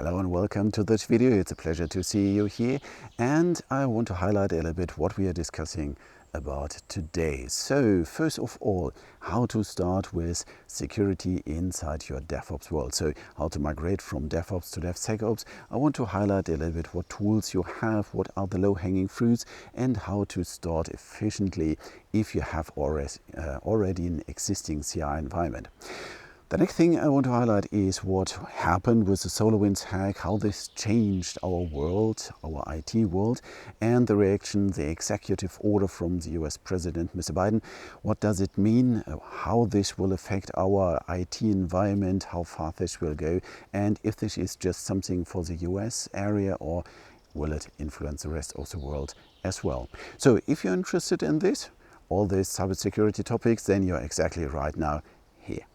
Hello and welcome to this video. It's a pleasure to see you here, and I want to highlight a little bit what we are discussing about today. So first of all, how to start with security inside your DevOps world. So how to migrate from DevOps to DevSecOps. I want to highlight a little bit what tools you have, what are the low-hanging fruits, and how to start efficiently if you have already an existing CI environment. The next thing I want to highlight is what happened with the SolarWinds hack, how this changed our world, our IT world, and the reaction, the executive order from the US President, Mr. Biden. What does it mean? How this will affect our IT environment, how far this will go, and if this is just something for the US area or will it influence the rest of the world as well. So if you're interested in this, all these cybersecurity topics, then you're exactly right now here.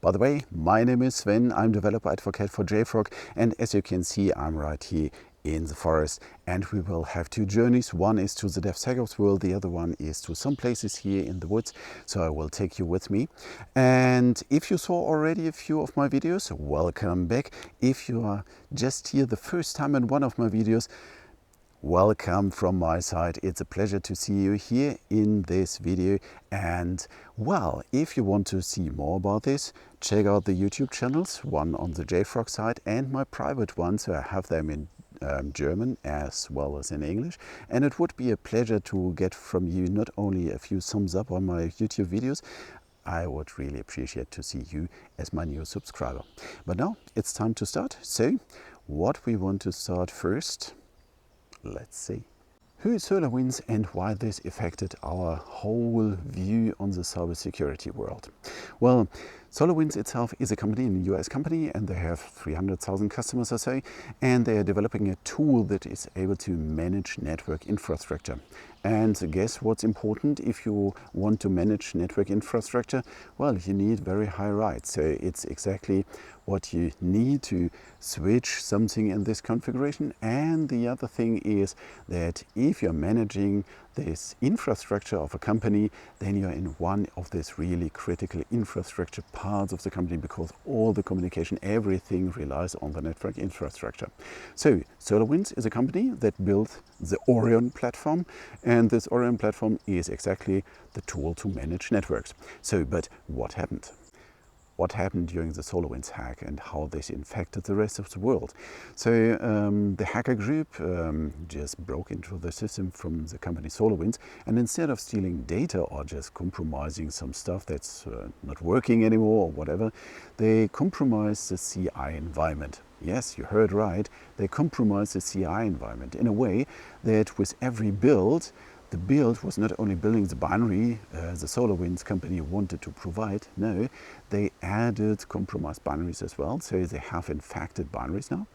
By the way, my name is Sven, I'm developer advocate for JFrog, and as you can see, I'm right here in the forest, and we will have two journeys. One is to the DevSecOps world, the other one is to some places here in the woods, so I will take you with me. And if you saw already a few of my videos, welcome back. If you are just here the first time in one of my videos, welcome from my side. It's a pleasure to see you here in this video. And well, if you want to see more about this, check out the YouTube channels, one on the JFrog side and my private one, so I have them in German as well as in English. And it would be a pleasure to get from you not only a few thumbs up on my YouTube videos, I would really appreciate to see you as my new subscriber. But now it's time to start. So what we want to start first, let's see. Who is SolarWinds and why this affected our whole view on the cybersecurity world? Well, SolarWinds itself is a company, a US company, and they have 300,000 customers or so, and they are developing a tool that is able to manage network infrastructure. And guess what's important if you want to manage network infrastructure? Well, you need very high writes. So it's exactly what you need to switch something in this configuration. And the other thing is that if you're managing this infrastructure of a company, then you're in one of these really critical infrastructure parts of the company, because all the communication, everything relies on the network infrastructure. So SolarWinds is a company that built the Orion platform, and this Orion platform is exactly the tool to manage networks. So, but what happened? What happened during the SolarWinds hack and how this infected the rest of the world? So the hacker group just broke into the system from the company SolarWinds, and instead of stealing data or just compromising some stuff that's not working anymore or whatever, they compromised the CI environment. Yes, you heard right. They compromised the CI environment in a way that with every build, the build was not only building the binary the SolarWinds company wanted to provide. No, they added compromised binaries as well. So they have infected binaries now.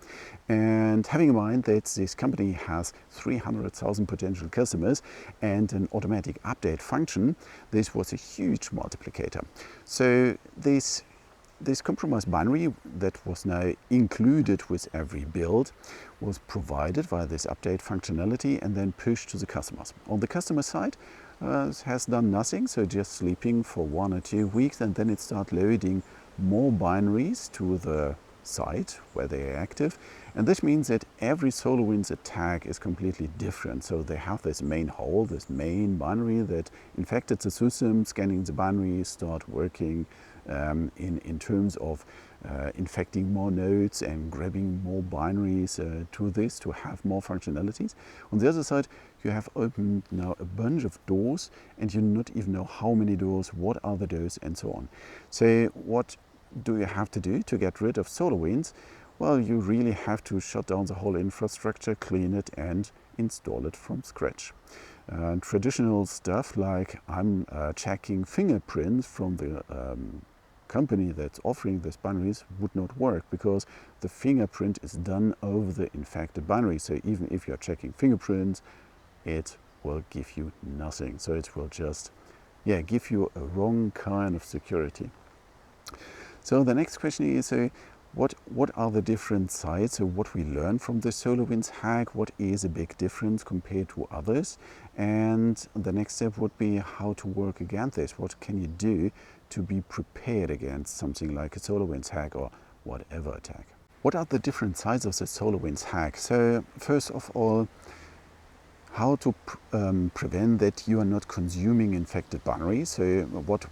And having in mind that this company has 300,000 potential customers and an automatic update function, this was a huge multiplicator. So this compromised binary that was now included with every build was provided via this update functionality and then pushed to the customers. On the customer side, it has done nothing, so just sleeping for 1 or 2 weeks, and then it starts loading more binaries to the site where they are active. And this means that every SolarWinds attack is completely different. So they have this main hole, this main binary that infected the system, scanning the binary, start working in terms of infecting more nodes and grabbing more binaries to this to have more functionalities. On the other side, you have opened now a bunch of doors, and you not even know how many doors, what are the doors, and so on. So what do you have to do to get rid of SolarWinds? Well, you really have to shut down the whole infrastructure, clean it, and install it from scratch. Traditional stuff like I'm checking fingerprints from the company that's offering these binaries would not work, because the fingerprint is done over the infected binary. So even if you're checking fingerprints, it will give you nothing. So it will just give you a wrong kind of security. So the next question is, what are the different sides? So what we learned from the SolarWinds hack, what is a big difference compared to others? And the next step would be how to work against this. What can you do to be prepared against something like a SolarWinds hack or whatever attack? What are the different sides of the SolarWinds hack? So first of all, how to prevent that you are not consuming infected binaries. So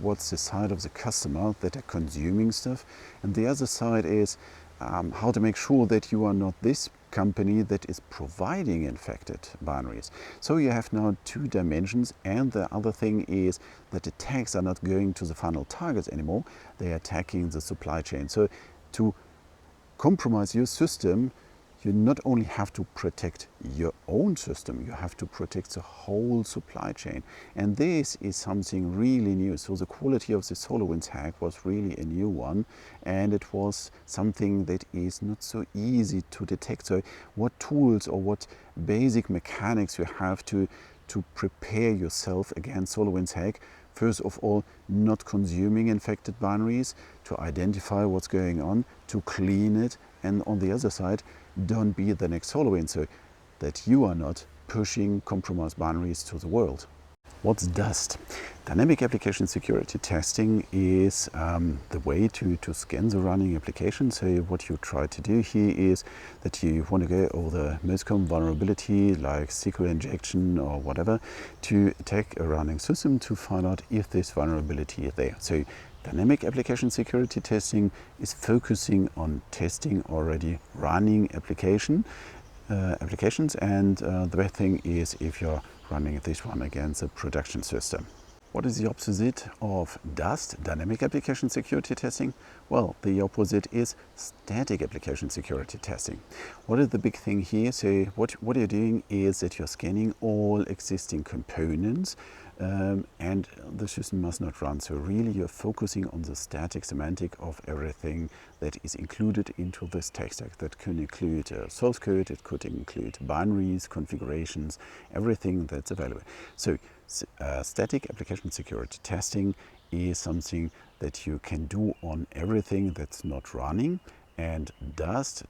what's the side of the customer that are consuming stuff, and the other side is how to make sure that you are not this company that is providing infected binaries. So you have now two dimensions, and the other thing is that attacks are not going to the final targets anymore, they are attacking the supply chain. So to compromise your system, you not only have to protect your own system, you have to protect the whole supply chain. And this is something really new. So the quality of the SolarWinds hack was really a new one, and it was something that is not so easy to detect. So what tools or what basic mechanics you have to prepare yourself against SolarWinds hack? First of all, not consuming infected binaries, to identify what's going on, to clean it, and on the other side, don't be the next SolarWinds, so that you are not pushing compromised binaries to the world. What's Dust? Dynamic application security testing is the way to scan the running application. So what you try to do here is that you want to go over the most common vulnerability like SQL injection or whatever to attack a running system to find out if this vulnerability is there. So dynamic application security testing is focusing on testing already running applications, and the best thing is if you're running this one against a production system. What is the opposite of Dust, dynamic application security testing? Well, the opposite is static application security testing. What is the big thing here? So what you're doing is that you're scanning all existing components and the system must not run. So really you're focusing on the static semantic of everything that is included into this tech stack. That could include source code, it could include binaries, configurations, everything that's available. So static application security testing is something that you can do on everything that's not running, and Dust,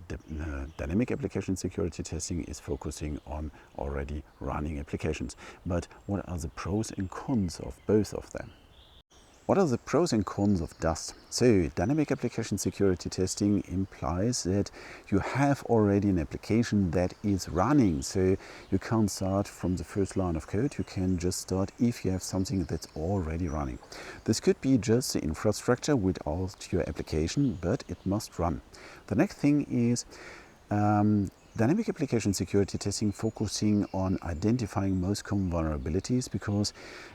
dynamic application security testing, is focusing on already running applications. But what are the pros and cons of both of them? What are the pros and cons of Dust? So dynamic application security testing implies that you have already an application that is running. So you can't start from the first line of code. You can just start if you have something that's already running. This could be just the infrastructure without your application, but it must run. The next thing is dynamic application security testing focusing on identifying most common vulnerabilities, because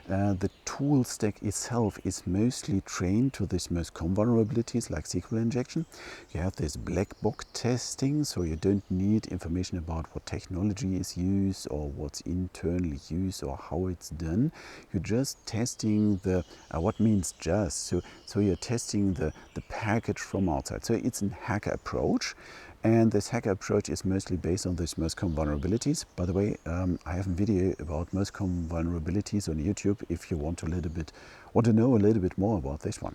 the tool stack itself is mostly trained to these most common vulnerabilities like SQL injection. You have this black box testing, so you don't need information about what technology is used or what's internally used or how it's done. You're just testing the, what means just, so you're testing the package from outside. So it's a hacker approach. And this hacker approach is mostly based on these most common vulnerabilities. By the way, I have a video about most common vulnerabilities on YouTube if you want to know a little bit more about this one.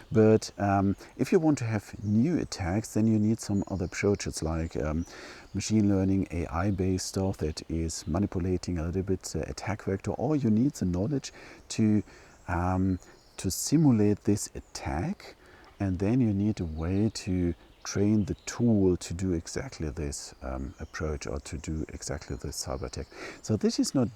But if you want to have new attacks, then you need some other approaches like machine learning, AI-based stuff that is manipulating a little bit the attack vector, or you need the knowledge to simulate this attack, and then you need a way to train the tool to do exactly this approach, or to do exactly this cyber attack. So this is not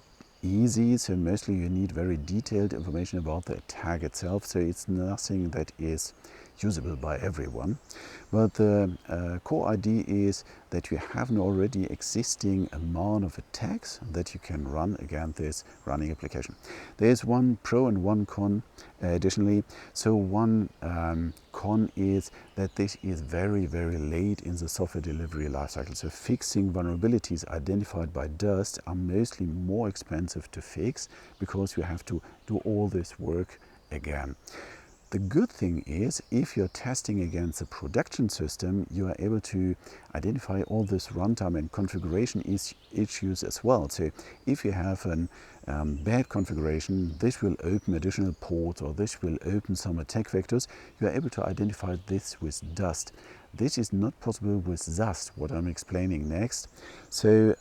easy, so mostly you need very detailed information about the attack itself, so it's nothing that is usable by everyone. But the core idea is that you have an already existing amount of attacks that you can run against this running application. There's one pro and one con additionally. So one con is that this is very, very late in the software delivery lifecycle. So fixing vulnerabilities identified by Dust are mostly more expensive to fix because you have to do all this work again. The good thing is, if you're testing against a production system, you are able to identify all this runtime and configuration issues as well. So if you have a bad configuration, this will open additional ports, or this will open some attack vectors. You are able to identify this with Dust. This is not possible with Dust, what I'm explaining next. So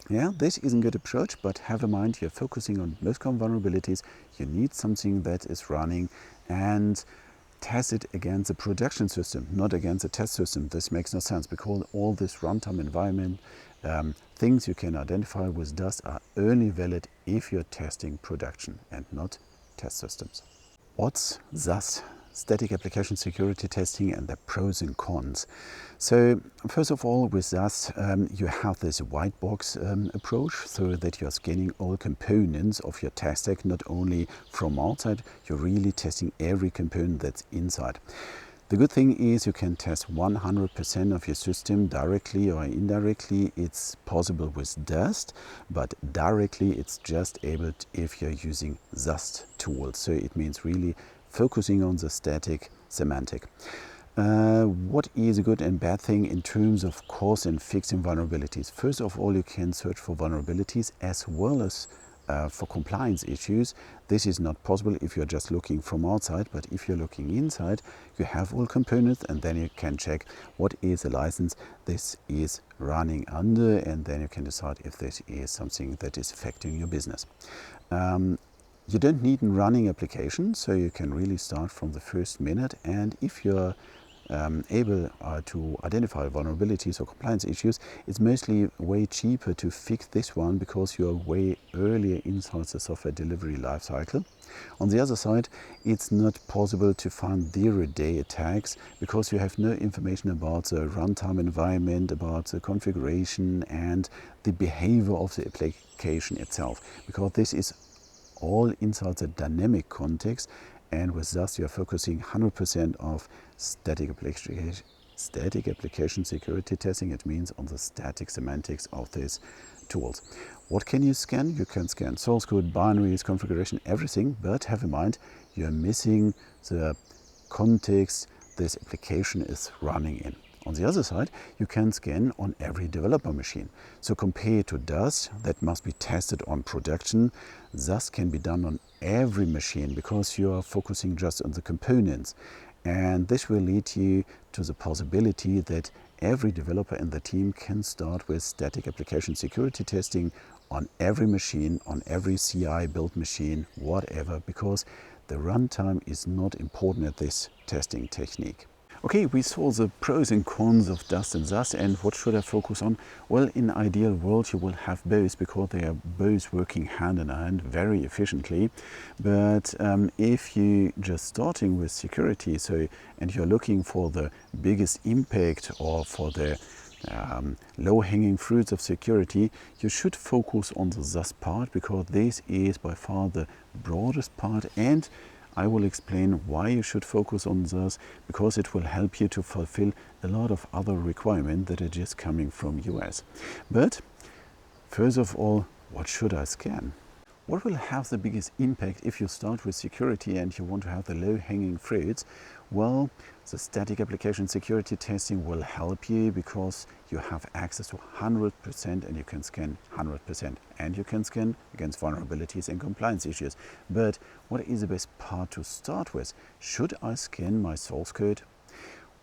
yeah, this is a good approach, but have in mind you're focusing on most common vulnerabilities. You need something that is running, and test it against the production system, not against the test system. This makes no sense because all this runtime environment things you can identify with dust are only valid if you're testing production and not test systems. What's SAST? Static Application Security Testing, and the pros and cons. So first of all, with SAST, you have this white box approach, so that you're scanning all components of your test stack, not only from outside, you're really testing every component that's inside. The good thing is you can test 100% of your system directly or indirectly. It's possible with dust, but directly it's just able if you're using SAST tools. So it means really focusing on the static semantic. What is a good and bad thing in terms of cause and fixing vulnerabilities? First of all, you can search for vulnerabilities as well as for compliance issues. This is not possible if you're just looking from outside, but if you're looking inside, you have all components, and then you can check what is the license this is running under, and then you can decide if this is something that is affecting your business. You don't need a running application, so you can really start from the first minute, and if you're able to identify vulnerabilities or compliance issues, it's mostly way cheaper to fix this one because you're way earlier inside the software delivery lifecycle. On the other side, it's not possible to find zero-day attacks because you have no information about the runtime environment, about the configuration and the behavior of the application itself, because this is all inside the dynamic context, and with that you are focusing 100% of static application security testing. It means on the static semantics of these tools. What can you scan? You can scan source code, binaries, configuration, everything, but have in mind you're missing the context this application is running in. On the other side, you can scan on every developer machine. So compared to dust, that must be tested on production, SAST can be done on every machine because you are focusing just on the components. And this will lead you to the possibility that every developer in the team can start with static application security testing on every machine, on every CI build machine, whatever, because the runtime is not important at this testing technique. Okay, we saw the pros and cons of dust and SAST, and what should I focus on? Well, in an ideal world you will have both because they are both working hand in hand very efficiently. But if you just starting with security, and you're looking for the biggest impact or for the low-hanging fruits of security, you should focus on the SAST part because this is by far the broadest part, and I will explain why you should focus on this, because it will help you to fulfill a lot of other requirements that are just coming from US. But first of all, what should I scan? What will have the biggest impact if you start with security and you want to have the low-hanging fruits? Well, the static application security testing will help you because you have access to 100% and you can scan 100%. And you can scan against vulnerabilities and compliance issues. But what is the best part to start with? Should I scan my source code?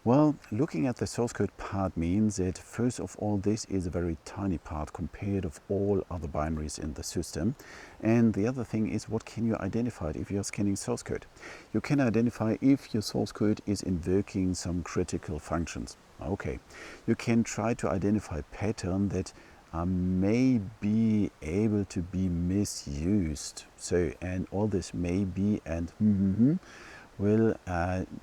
Well, looking at the source code part means that first of all, this is a very tiny part compared to all other binaries in the system. And the other thing is, what can you identify if you're scanning source code? You can identify if your source code is invoking some critical functions. Okay, you can try to identify patterns that may be able to be misused. So, and all this may be and will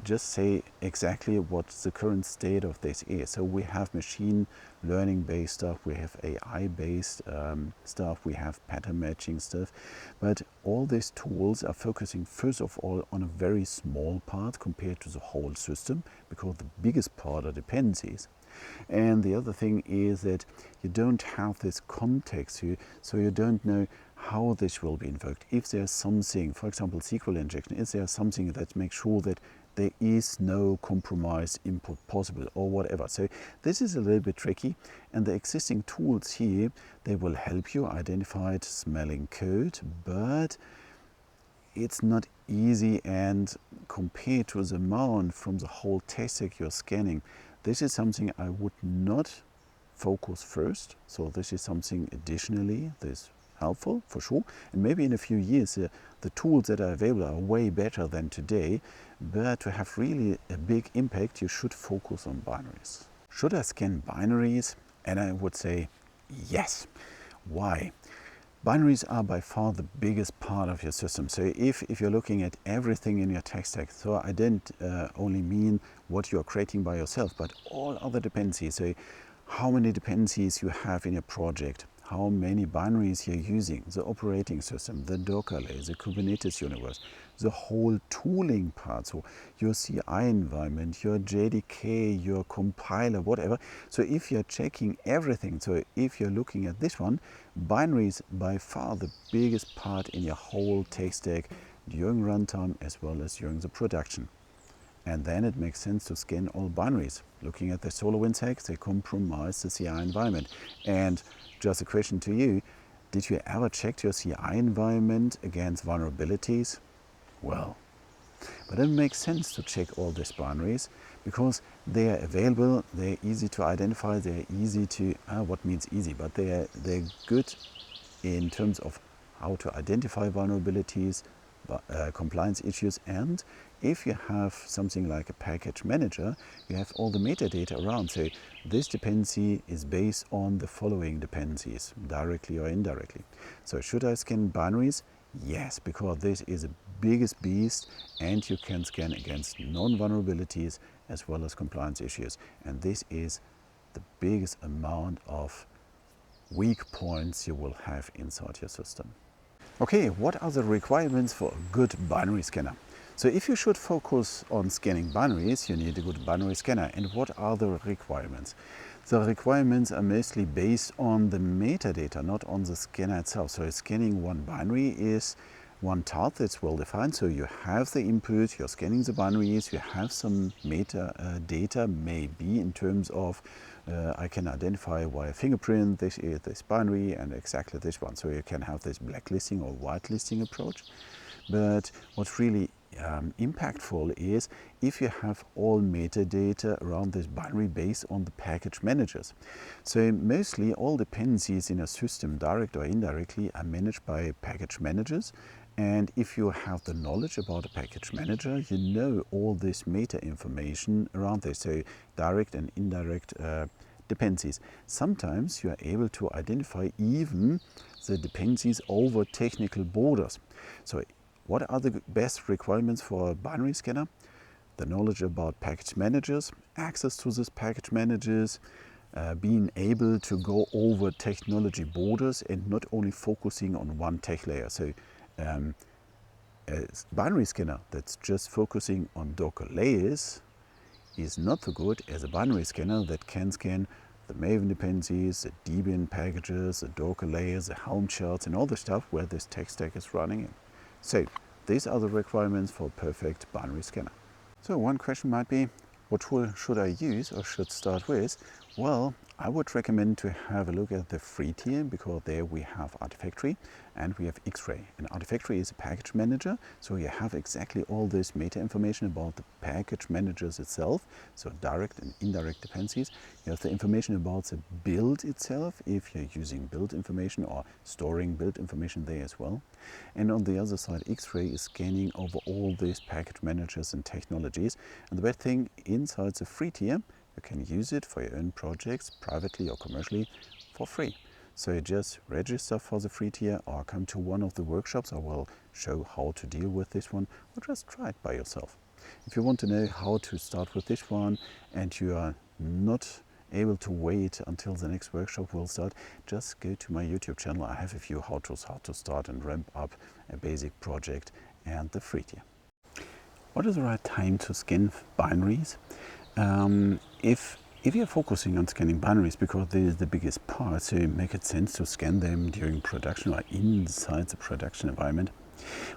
just say exactly what the current state of this is. So we have machine learning based stuff, we have AI based stuff, we have pattern matching stuff, but all these tools are focusing first of all on a very small part compared to the whole system, because the biggest part are dependencies. And the other thing is that you don't have this context here, so you don't know how this will be invoked. If there's something, for example, SQL injection, is there something that makes sure that there is no compromised input possible or whatever. So this is a little bit tricky, and the existing tools here, they will help you identify it smelling code, but it's not easy, and compared to the amount from the whole test stack you're scanning, this is something I would not focus first. So this is something additionally, this helpful for sure, and maybe in a few years the tools that are available are way better than today, but to have really a big impact you should focus on binaries. Should I scan binaries? And I would say yes. Why? Binaries are by far the biggest part of your system. So if you're looking at everything in your tech stack, so I don't only mean what you're creating by yourself, but all other dependencies. So how many dependencies you have in your project, how many binaries you're using, the operating system, the Docker layer, the Kubernetes universe, the whole tooling part, so your CI environment, your JDK, your compiler, whatever. So if you're checking everything, so if you're looking at this one, binaries by far the biggest part in your whole tech stack during runtime as well as during the production. And then it makes sense to scan all binaries. Looking at the SolarWinds Hack, they compromise the CI environment. And just a question to you, did you ever check your CI environment against vulnerabilities? Well, but it makes sense to check all these binaries because they are available, they're easy to identify, they're easy to, what means easy, but they're good in terms of how to identify vulnerabilities, compliance issues, and if you have something like a package manager, you have all the metadata around. So this dependency is based on the following dependencies, directly or indirectly. So should I scan binaries? Yes, because this is the biggest beast and you can scan against known vulnerabilities as well as compliance issues. And this is the biggest amount of weak points you will have inside your system. Okay, what are the requirements for a good binary scanner? So if you should focus on scanning binaries, you need a good binary scanner. And what are the requirements? The requirements are mostly based on the metadata, not on the scanner itself. So scanning one binary is one task that's well defined. So you have the input, you're scanning the binaries, you have some metadata, maybe in terms of I can identify via fingerprint this is this binary and exactly this one. So you can have this blacklisting or whitelisting approach. But what's really impactful is if you have all metadata around this binary based on the package managers. So mostly all dependencies in a system, direct or indirectly, are managed by package managers. And if you have the knowledge about a package manager, you know all this meta information around this, so direct and indirect dependencies. Sometimes you are able to identify even the dependencies over technical borders. So what are the best requirements for a binary scanner? The knowledge about package managers, access to these package managers, being able to go over technology borders and not only focusing on one tech layer. So a binary scanner that's just focusing on Docker layers is not so good as a binary scanner that can scan the Maven dependencies, the Debian packages, the Docker layers, the Helm charts, and all the stuff where this tech stack is running in. So these are the requirements for a perfect binary scanner. So one question might be, what tool should I use or should start with? Well, I would recommend to have a look at the free tier because there we have Artifactory and we have X-Ray. And Artifactory is a package manager, so you have exactly all this meta information about the package managers itself, so direct and indirect dependencies. You have the information about the build itself, if you're using build information or storing build information there as well. And on the other side, X-Ray is scanning over all these package managers and technologies. And the best thing, inside the free tier, you can use it for your own projects, privately or commercially, for free. So you just register for the free tier or come to one of the workshops. I will show how to deal with this one, or just try it by yourself. If you want to know how to start with this one and you are not able to wait until the next workshop will start, just go to my YouTube channel. I have a few how-tos, how to start and ramp up a basic project and the free tier. What is the right time to scan binaries? If you're focusing on scanning binaries because this is the biggest part, so make it sense to scan them during production or inside the production environment.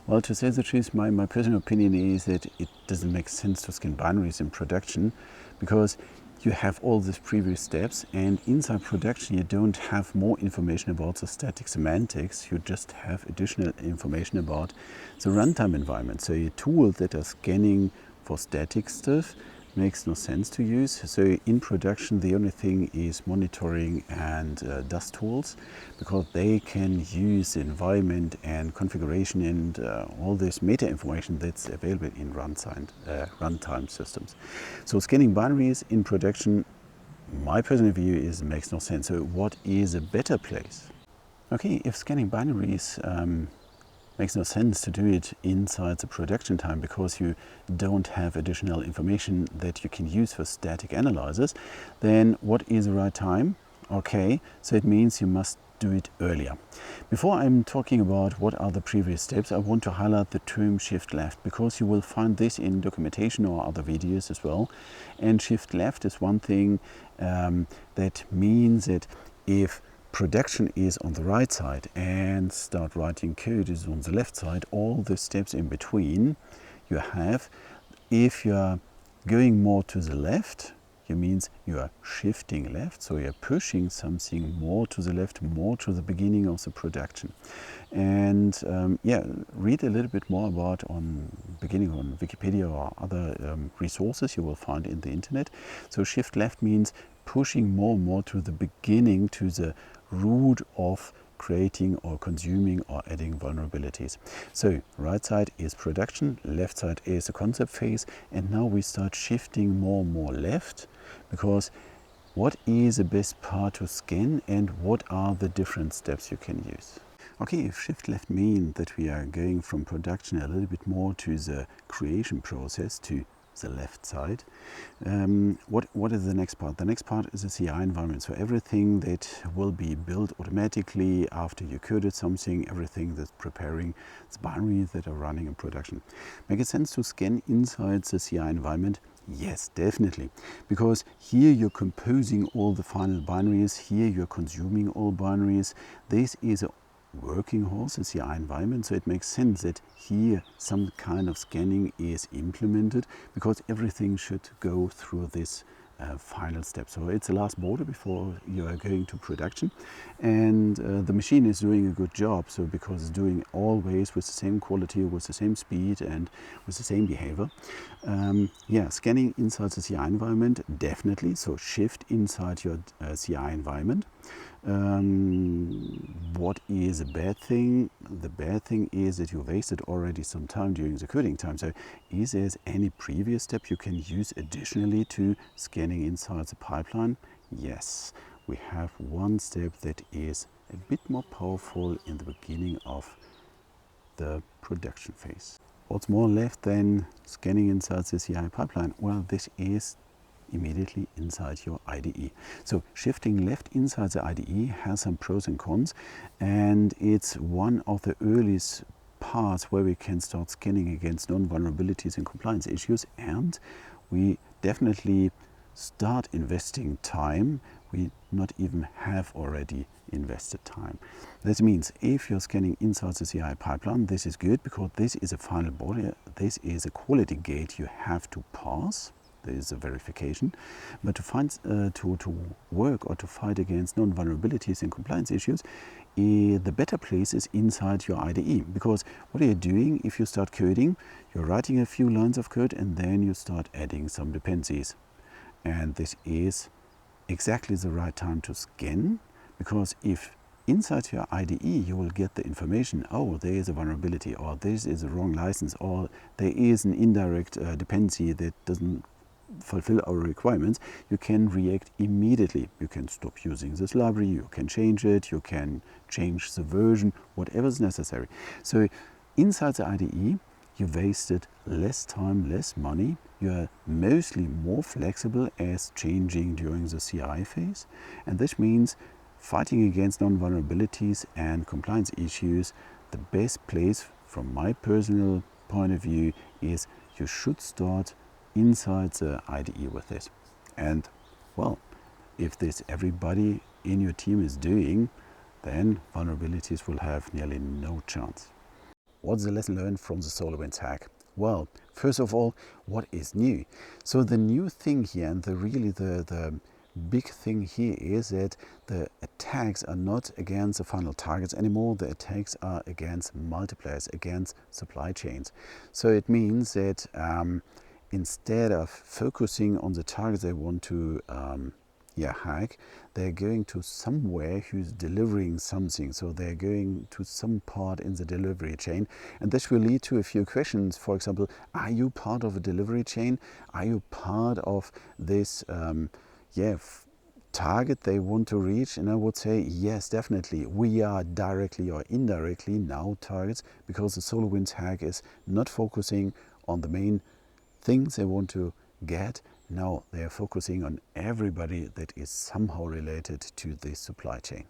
Well, to say the truth, my personal opinion is that it doesn't make sense to scan binaries in production because you have all these previous steps, and inside production you don't have more information about the static semantics, you just have additional information about the runtime environment. So your tools that are scanning for static stuff, makes no sense to use. So in production, the only thing is monitoring and dust tools, because they can use the environment and configuration and all this meta information that's available in runtime systems. So scanning binaries in production, my personal view is it makes no sense. So what is a better place? Okay, if scanning binaries makes no sense to do it inside the production time because you don't have additional information that you can use for static analysis, then what is the right time? Okay, so it means you must do it earlier. Before I'm talking about what are the previous steps, I want to highlight the term shift left, because you will find this in documentation or other videos as well. And shift left is one thing that means that if production is on the right side and start writing code is on the left side, all the steps in between you have. If you are going more to the left, it means you are shifting left, so you're pushing something more to the left, more to the beginning of the production. And yeah, read a little bit more about on Wikipedia or other resources you will find in the internet. So shift left means pushing more and more to the beginning, to the root of creating or consuming or adding vulnerabilities. So right side is production, left side is the concept phase, and now we start shifting more and more left, because what is the best part to scan and what are the different steps you can use? Okay, if shift left means that we are going from production a little bit more to the creation process, to the left side, what is the next part? The next part is the CI environment. So everything that will be built automatically after you coded something, everything that's preparing the binaries that are running in production. Make it sense to scan inside the CI environment? Yes, definitely, because here you're composing all the final binaries, here you're consuming all binaries. This is a working horse, the CI environment, so it makes sense that here some kind of scanning is implemented, because everything should go through this final step. So it's the last border before you are going to production, and the machine is doing a good job, so because it's doing always with the same quality, with the same speed and with the same behavior. Yeah, scanning inside the CI environment, definitely, so shift inside your CI environment. What is a bad thing? The bad thing is that you wasted already some time during the coding time. So is there any previous step you can use additionally to scanning inside the pipeline? Yes, we have one step that is a bit more powerful in the beginning of the production phase. What's more left than scanning inside the CI pipeline? Well, this is immediately inside your IDE. So shifting left inside the IDE has some pros and cons, and it's one of the earliest parts where we can start scanning against known vulnerabilities and compliance issues, and we definitely start investing time we not even have already invested time. This means if you're scanning inside the CI pipeline, this is good, because this is a final border, this is a quality gate you have to pass. There is a verification, but to find to work or to fight against known vulnerabilities and compliance issues, the better place is inside your IDE. Because what are you doing if you start coding? You're writing a few lines of code and then you start adding some dependencies, and this is exactly the right time to scan, because if inside your IDE you will get the information, oh, there is a vulnerability, or this is a wrong license, or there is an indirect dependency that doesn't fulfill our requirements, you can react immediately. You can stop using this library, you can change it, you can change the version, whatever is necessary. So inside the IDE, you wasted less time, less money. You are mostly more flexible as changing during the CI phase. And this means fighting against known vulnerabilities and compliance issues, the best place from my personal point of view is you should start inside the IDE with this. And well, if this everybody in your team is doing, then vulnerabilities will have nearly no chance. What's the lesson learned from the SolarWinds hack? Well, first of all, what is new? So the new thing here, and the big thing here, is that the attacks are not against the final targets anymore. The attacks are against multipliers, against supply chains. So it means that instead of focusing on the targets they want to hack, they're going to somewhere who's delivering something. So they're going to some part in the delivery chain, and this will lead to a few questions. For example, are you part of a delivery chain? Are you part of this target they want to reach? And I would say yes, definitely. We are directly or indirectly now targets, because the SolarWinds hack is not focusing on the main things they want to get. Now they are focusing on everybody that is somehow related to this supply chain.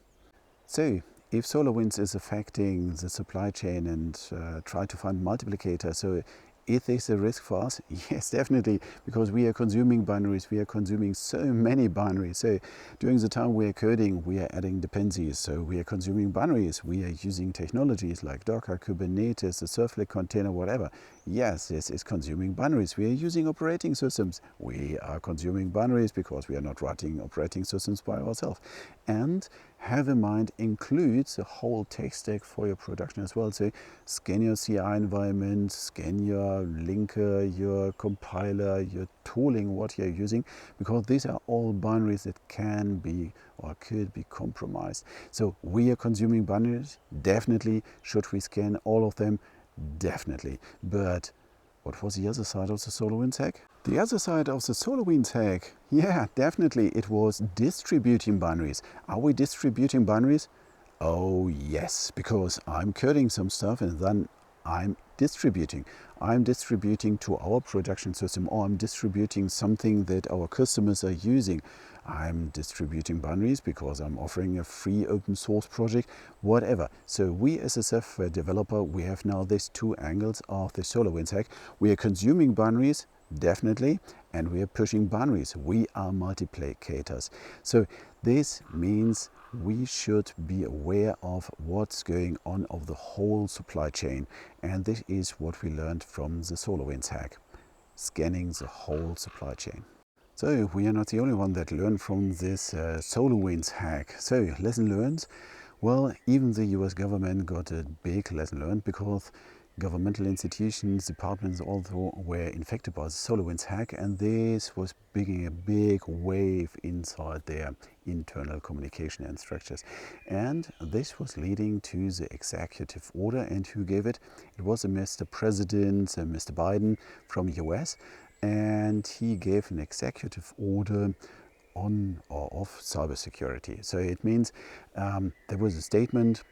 So if SolarWinds is affecting the supply chain and try to find multiplicator, so is this a risk for us? Yes, definitely, because we are consuming binaries. We are consuming so many binaries. So during the time we are coding, we are adding dependencies. So we are consuming binaries. We are using technologies like Docker, Kubernetes, the servlet container, whatever. Yes, this is consuming binaries. We are using operating systems. We are consuming binaries because we are not writing operating systems by ourselves. And have in mind includes the whole tech stack for your production as well. So scan your CI environment, scan your linker, your compiler, your tooling, what you're using, because these are all binaries that can be or could be compromised. So we are consuming binaries, definitely. Should we scan all of them? Definitely. But what was the other side of the SolarWinds hack? The other side of the SolarWinds hack, yeah, definitely, it was distributing binaries. Are we distributing binaries? Oh yes, because I'm coding some stuff and then I'm distributing. I'm distributing to our production system, or I'm distributing something that our customers are using. I'm distributing binaries because I'm offering a free open source project, whatever. So we as a software developer, we have now these two angles of the SolarWinds hack. We are consuming binaries, definitely, and we are pushing binaries. We are multiplicators. So this means we should be aware of what's going on of the whole supply chain, and this is what we learned from the SolarWinds hack, scanning the whole supply chain. So we are not the only one that learned from this SolarWinds hack. So lesson learned. Well, even the US government got a big lesson learned, because governmental institutions, departments also were infected by the SolarWinds hack, and this was bringing a big wave inside their internal communication and structures. And this was leading to the executive order. And who gave it? It was a Mr. President, Mr. Biden from US, and he gave an executive order on or off cybersecurity. So it means there was a statement.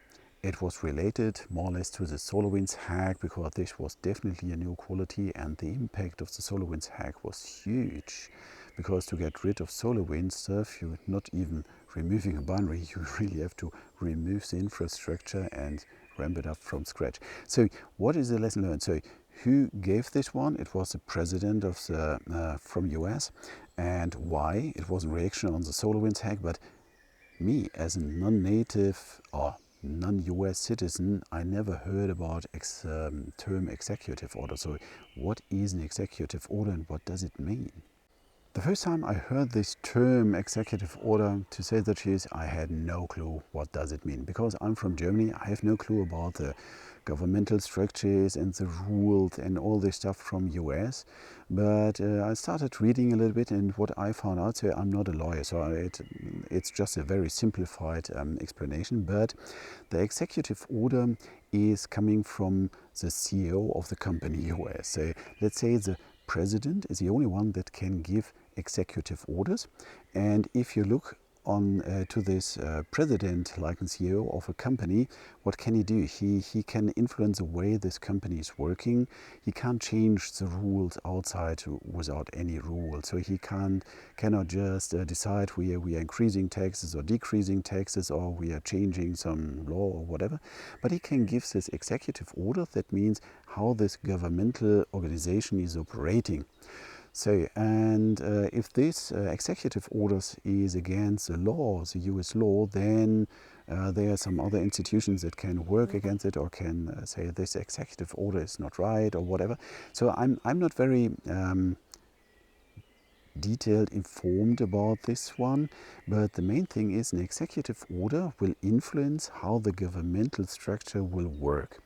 It was related more or less to the SolarWinds hack, because this was definitely a new quality, and the impact of the SolarWinds hack was huge. Because to get rid of SolarWinds stuff, you're not even removing a binary, you really have to remove the infrastructure and ramp it up from scratch. So what is the lesson learned? So who gave this one? It was the president of the from US. And why? It was a reaction on the SolarWinds hack, but me as a non-native or non-US citizen, I never heard about term executive order. So what is an executive order and what does it mean? The first time I heard this term executive order, to say the truth, I had no clue what does it mean, because I'm from Germany. I have no clue about the governmental structures and the rules and all this stuff from US. But I started reading a little bit, and what I found out, so I'm not a lawyer, so it's just a very simplified explanation, but the executive order is coming from the CEO of the company US. So let's say the president is the only one that can give executive orders, and if you look on to this president, like a CEO of a company, what can he do? He can influence the way this company is working. He can't change the rules outside without any rule. So he cannot just decide we are increasing taxes or decreasing taxes, or we are changing some law or whatever. But he can give this executive order. That means how this governmental organization is operating. So, and if this executive orders is against the law, the US law, then there are some other institutions that can work against it, or can say this executive order is not right or whatever. So I'm not very detailed informed about this one, but the main thing is an executive order will influence how the governmental structure will work.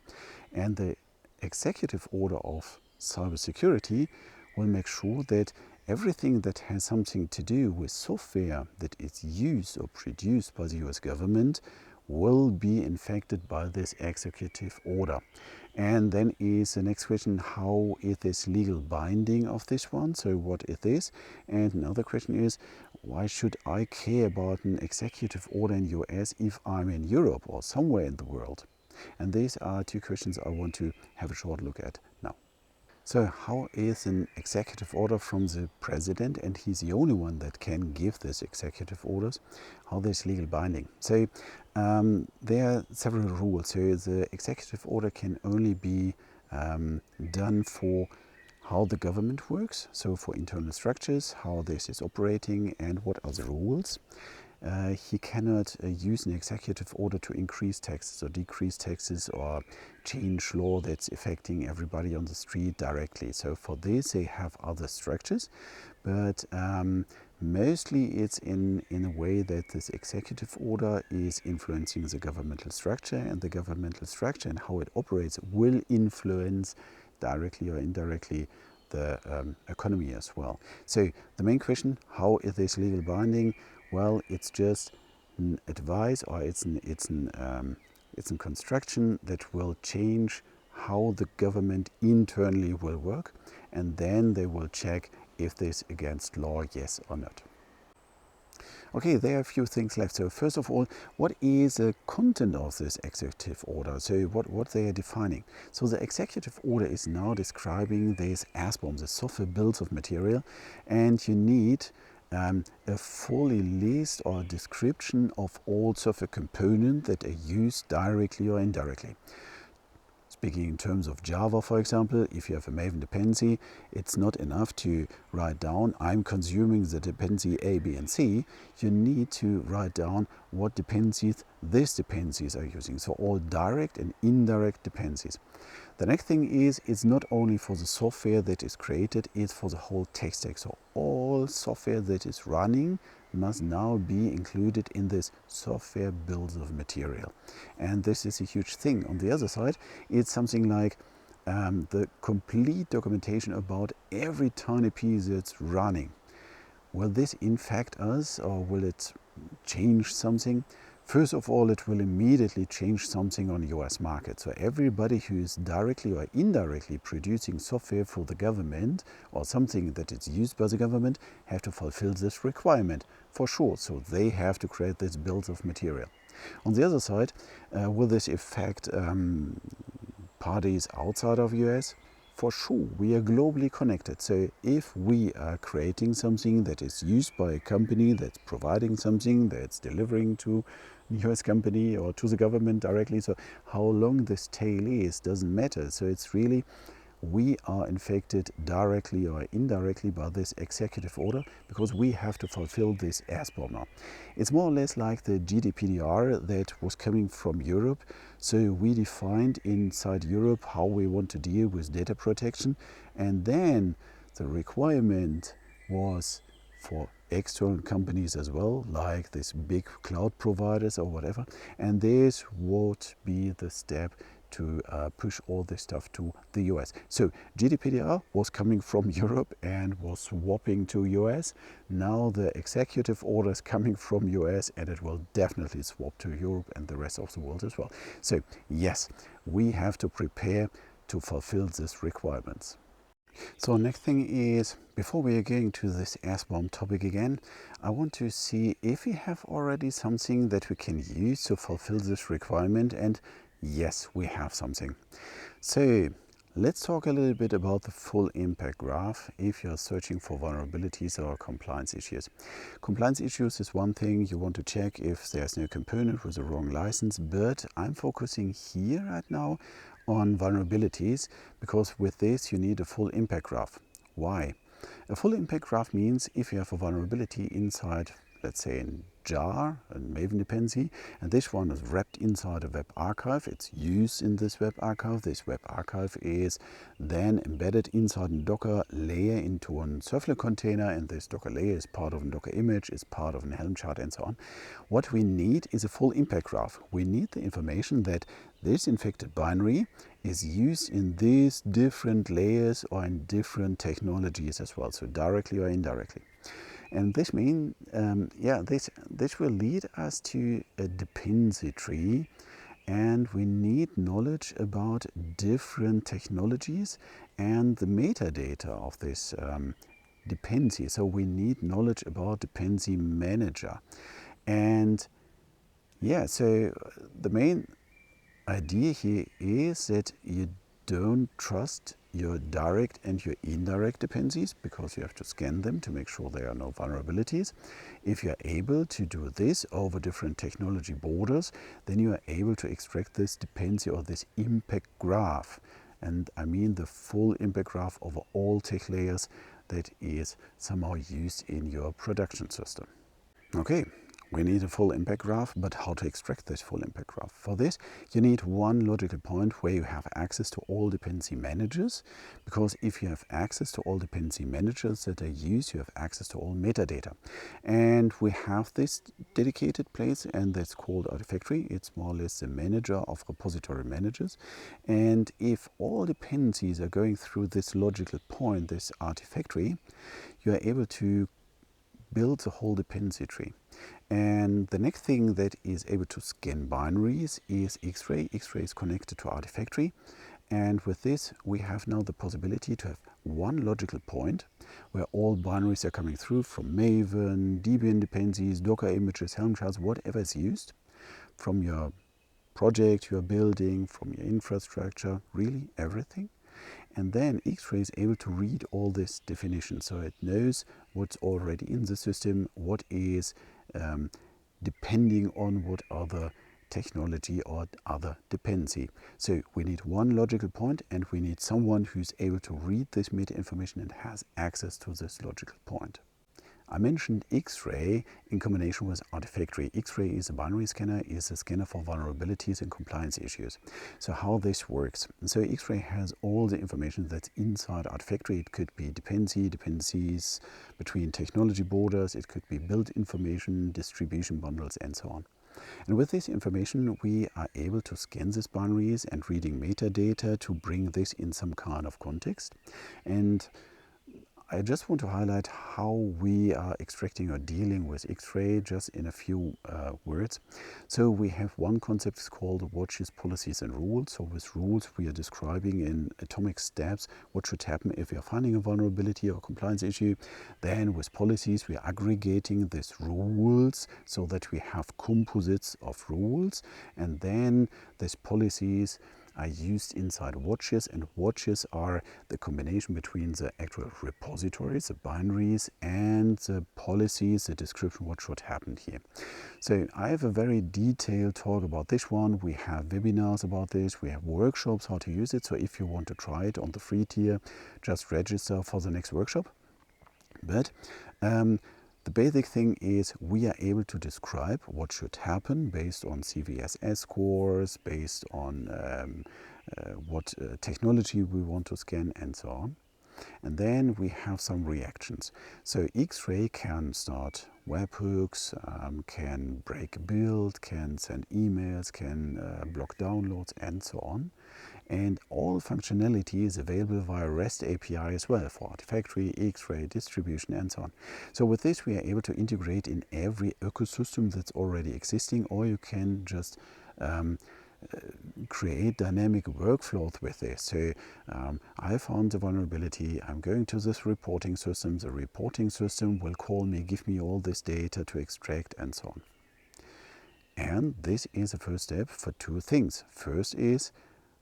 And the executive order of cybersecurity will make sure that everything that has something to do with software that is used or produced by the US government will be infected by this executive order. And then is the next question, how is this legal binding of this one? So what is this? And another question is, why should I care about an executive order in US if I'm in Europe or somewhere in the world? And these are two questions I want to have a short look at now. So how is an executive order from the president, and he's the only one that can give this executive orders, how this legal binding? So there are several rules. So the executive order can only be done for how the government works, so for internal structures, how this is operating and what are the rules. He cannot use an executive order to increase taxes or decrease taxes or change law that's affecting everybody on the street directly. So for this they have other structures, but mostly it's in a way that this executive order is influencing the governmental structure, and the governmental structure and how it operates will influence directly or indirectly the economy as well. So the main question, how is this legal binding? Well, it's just an advice, or it's a construction that will change how the government internally will work, and then they will check if this is against law, yes or not. Okay, there are a few things left. So first of all, what is the content of this executive order? So what they are defining. So the executive order is now describing this SBOM, the software bills of material, and you need a fully list or description of all software components that are used directly or indirectly. Speaking in terms of Java, for example, if you have a Maven dependency, it's not enough to write down, I'm consuming the dependency A, B, and C. You need to write down what dependencies these dependencies are using. So all direct and indirect dependencies. The next thing is, it's not only for the software that is created, it's for the whole tech stack. So all software that is running must now be included in this software bills of material. And this is a huge thing. On the other side, it's something like the complete documentation about every tiny piece that's running. Will this infect us, or will it change something? First of all, it will immediately change something on the US market. So everybody who is directly or indirectly producing software for the government or something that is used by the government have to fulfill this requirement for sure. So they have to create these bills of material. On the other side, will this affect parties outside of US? For sure, we are globally connected. So if we are creating something that is used by a company that's providing something that's delivering to a US company or to the government directly, so how long this tail is doesn't matter. So it's really, we are infected directly or indirectly by this executive order because we have to fulfill this SBOM now. It's more or less like the GDPR that was coming from Europe. So we defined inside Europe how we want to deal with data protection, and then the requirement was for external companies as well, like these big cloud providers or whatever, and this would be the step to push all this stuff to the US. So GDPR was coming from Europe and was swapping to US. Now the executive order is coming from US, and it will definitely swap to Europe and the rest of the world as well. So yes, we have to prepare to fulfill these requirements. So next thing is, before we are going to this SBOM topic again, I want to see if we have already something that we can use to fulfill this requirement, and yes, we have something. So let's talk a little bit about the full impact graph if you're searching for vulnerabilities or compliance issues. Compliance issues is one thing, you want to check if there's no component with the wrong license, but I'm focusing here right now on vulnerabilities, because with this you need a full impact graph. Why? A full impact graph means if you have a vulnerability inside, let's say, a jar, a Maven dependency, and this one is wrapped inside a web archive. It's used in this web archive. This web archive is then embedded inside a Docker layer into a servlet container, and this Docker layer is part of a Docker image, is part of a Helm chart, and so on. What we need is a full impact graph. We need the information that this infected binary is used in these different layers or in different technologies as well, so directly or indirectly. And this means, this will lead us to a dependency tree, and we need knowledge about different technologies and the metadata of this dependency. So we need knowledge about dependency manager. And so the main idea here is that you don't trust your direct and your indirect dependencies, because you have to scan them to make sure there are no vulnerabilities. If you are able to do this over different technology borders, then you are able to extract this dependency or this impact graph. And I mean the full impact graph over all tech layers that is somehow used in your production system. Okay. We need a full impact graph, but how to extract this full impact graph? For this, you need one logical point where you have access to all dependency managers, because if you have access to all dependency managers that are used, you have access to all metadata. And we have this dedicated place, and that's called Artifactory. It's more or less the manager of repository managers. And if all dependencies are going through this logical point, this Artifactory, you are able to build the whole dependency tree. And the next thing that is able to scan binaries is X-Ray. X-Ray is connected to Artifactory. And with this, we have now the possibility to have one logical point where all binaries are coming through from Maven, Debian dependencies, Docker images, Helm charts, whatever is used from your project you are building, from your infrastructure, really everything. And then X-Ray is able to read all this definition, so it knows what's already in the system, what is depending on what other technology or other dependency. So we need one logical point, and we need someone who's able to read this meta information and has access to this logical point. I mentioned X-Ray in combination with Artifactory. X-Ray is a binary scanner, is a scanner for vulnerabilities and compliance issues. So how this works. So X-Ray has all the information that's inside Artifactory. It could be dependencies between technology borders, it could be build information, distribution bundles, and so on. And with this information, we are able to scan these binaries and reading metadata to bring this in some kind of context. And I just want to highlight how we are extracting or dealing with X-Ray just in a few words. So we have one concept called watches, policies and rules. So with rules, we are describing in atomic steps what should happen if we are finding a vulnerability or compliance issue. Then with policies, we are aggregating these rules so that we have composites of rules. And then these policies are used inside watches, and watches are the combination between the actual repositories, the binaries, and the policies, the description, what should happen here. So I have a very detailed talk about this one. We have webinars about this, we have workshops how to use it. So if you want to try it on the free tier, just register for the next workshop. But the basic thing is we are able to describe what should happen based on CVSS scores, based on what technology we want to scan, and so on. And then we have some reactions. So X-Ray can start webhooks, can break a build, can send emails, can block downloads, and so on. And all functionality is available via REST API as well for Artifactory, X-Ray, distribution, and so on. So with this, we are able to integrate in every ecosystem that's already existing, or you can just create dynamic workflows with this. So I found the vulnerability, I'm going to this reporting system, the reporting system will call me, give me all this data to extract, and so on. And this is the first step for two things. First is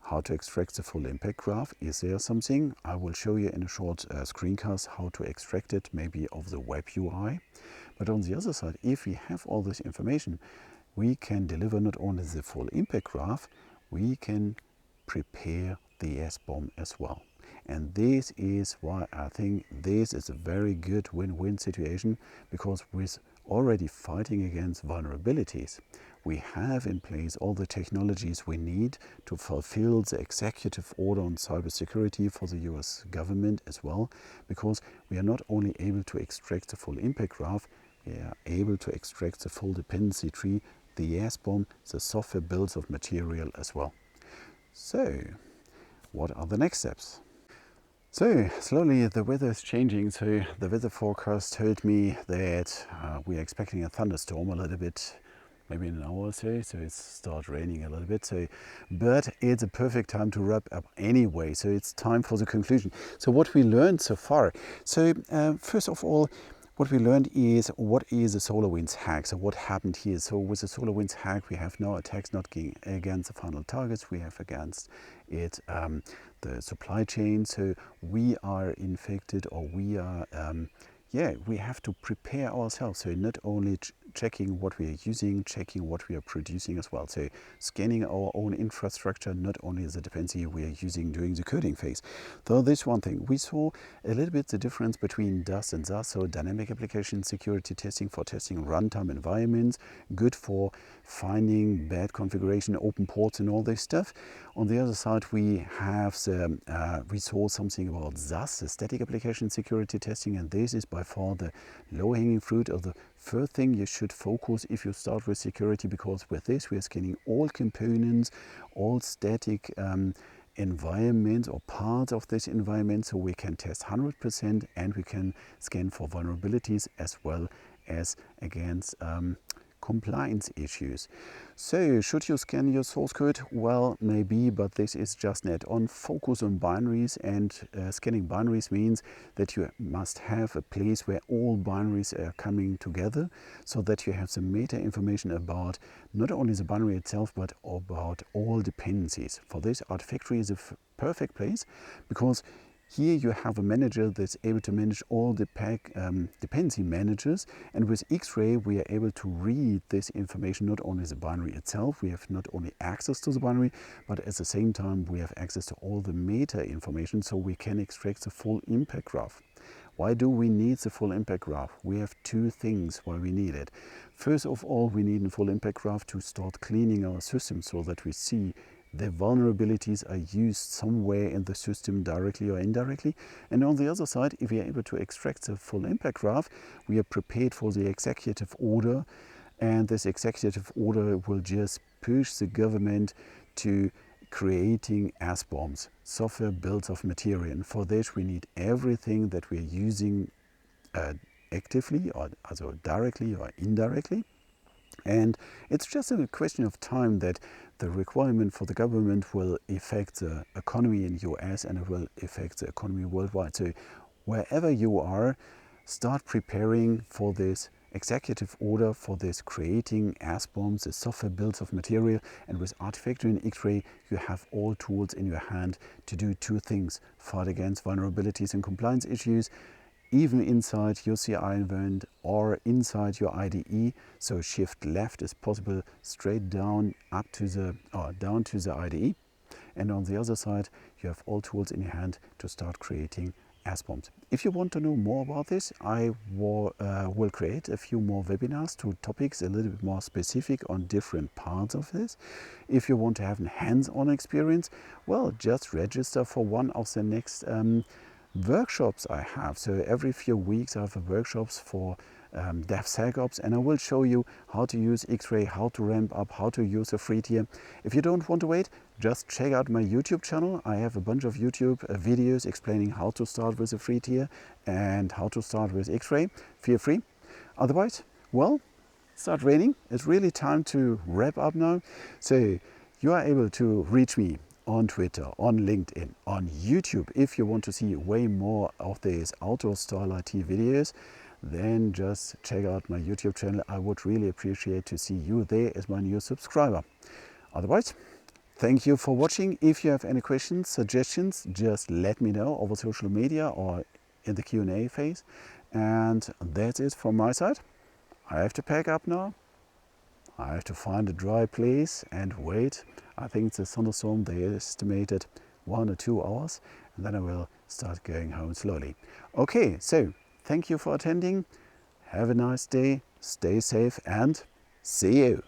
how to extract the full impact graph. Is there something? I will show you in a short screencast how to extract it, maybe of the web UI. But on the other side, if we have all this information, we can deliver not only the full impact graph, we can prepare the SBOM as well. And this is why I think this is a very good win-win situation, because with already fighting against vulnerabilities. We have in place all the technologies we need to fulfill the Executive Order on Cybersecurity for the US government as well, because we are not only able to extract the full impact graph, we are able to extract the full dependency tree, the SBOM, the software bills of material as well. So, what are the next steps? So, slowly the weather is changing. So, the weather forecast told me that we are expecting a thunderstorm a little bit, maybe in an hour or so. So, it starts raining a little bit. So, but it's a perfect time to wrap up anyway. So, it's time for the conclusion. So, what we learned so far. So, first of all, what we learned is what is the SolarWinds hack. So what happened here? So with the SolarWinds hack, we have no attacks not against the final targets. We have against it the supply chain. So we are infected, or we are we have to prepare ourselves. So not only checking what we are using, checking what we are producing as well. So scanning our own infrastructure, not only the dependency we are using during the coding phase. So this one thing, we saw a little bit the difference between DAS and SAS, so dynamic application security testing for testing runtime environments, good for finding bad configuration, open ports and all this stuff. On the other side, we have we saw something about SAS, the static application security testing, and this is by far the low-hanging fruit of the first thing you should focus if you start with security, because with this we are scanning all components, all static environments or parts of this environment, so we can test 100% and we can scan for vulnerabilities as well as against compliance issues. So should you scan your source code? Well, maybe, but this is just an add-on. Focus on binaries, and scanning binaries means that you must have a place where all binaries are coming together, so that you have some meta information about not only the binary itself but about all dependencies. For this, Artifactory is a perfect place, because here you have a manager that's able to manage all the dependency managers, and with X-Ray we are able to read this information, not only the binary itself, we have not only access to the binary, but at the same time we have access to all the meta information, so we can extract the full impact graph. Why do we need the full impact graph? We have two things why we need it. First of all, we need a full impact graph to start cleaning our system, so that we see the vulnerabilities are used somewhere in the system directly or indirectly. And on the other side, if we are able to extract the full impact graph, we are prepared for the executive order, and this executive order will just push the government to creating SBOMs, software bills of material. And for this we need everything that we are using actively, or also directly or indirectly. And it's just a question of time that the requirement for the government will affect the economy in US, and it will affect the economy worldwide. So wherever you are, start preparing for this executive order, for this creating SBOMs, the software bills of material. And with Artifactory and X-Ray, you have all tools in your hand to do two things: fight against vulnerabilities and compliance issues, even inside your CI environment or inside your IDE. So shift left is possible, straight down up to the down to the IDE. And on the other side, you have all tools in your hand to start creating SBOMs. If you want to know more about this, I will create a few more webinars to topics a little bit more specific on different parts of this. If you want to have a hands-on experience, well, just register for one of the next workshops I have. So every few weeks I have workshops for DevSecOps, and I will show you how to use X-Ray, how to ramp up, how to use a free tier. If you don't want to wait, just check out my YouTube channel. I have a bunch of YouTube videos explaining how to start with a free tier and how to start with X-Ray. Feel free. Otherwise, well, start raining. It's really time to wrap up now. So you are able to reach me on Twitter, on LinkedIn, on YouTube. If you want to see way more of these outdoor style IT videos, then just check out my YouTube channel. I would really appreciate to see you there as my new subscriber. Otherwise, thank you for watching. If you have any questions, suggestions, just let me know over social media or in the Q&A phase. And that's it from my side. I have to pack up now. I have to find a dry place and wait. I think the thunderstorm, they estimated 1 or 2 hours, and then I will start going home slowly. Okay, so thank you for attending. Have a nice day. stay safe and see you.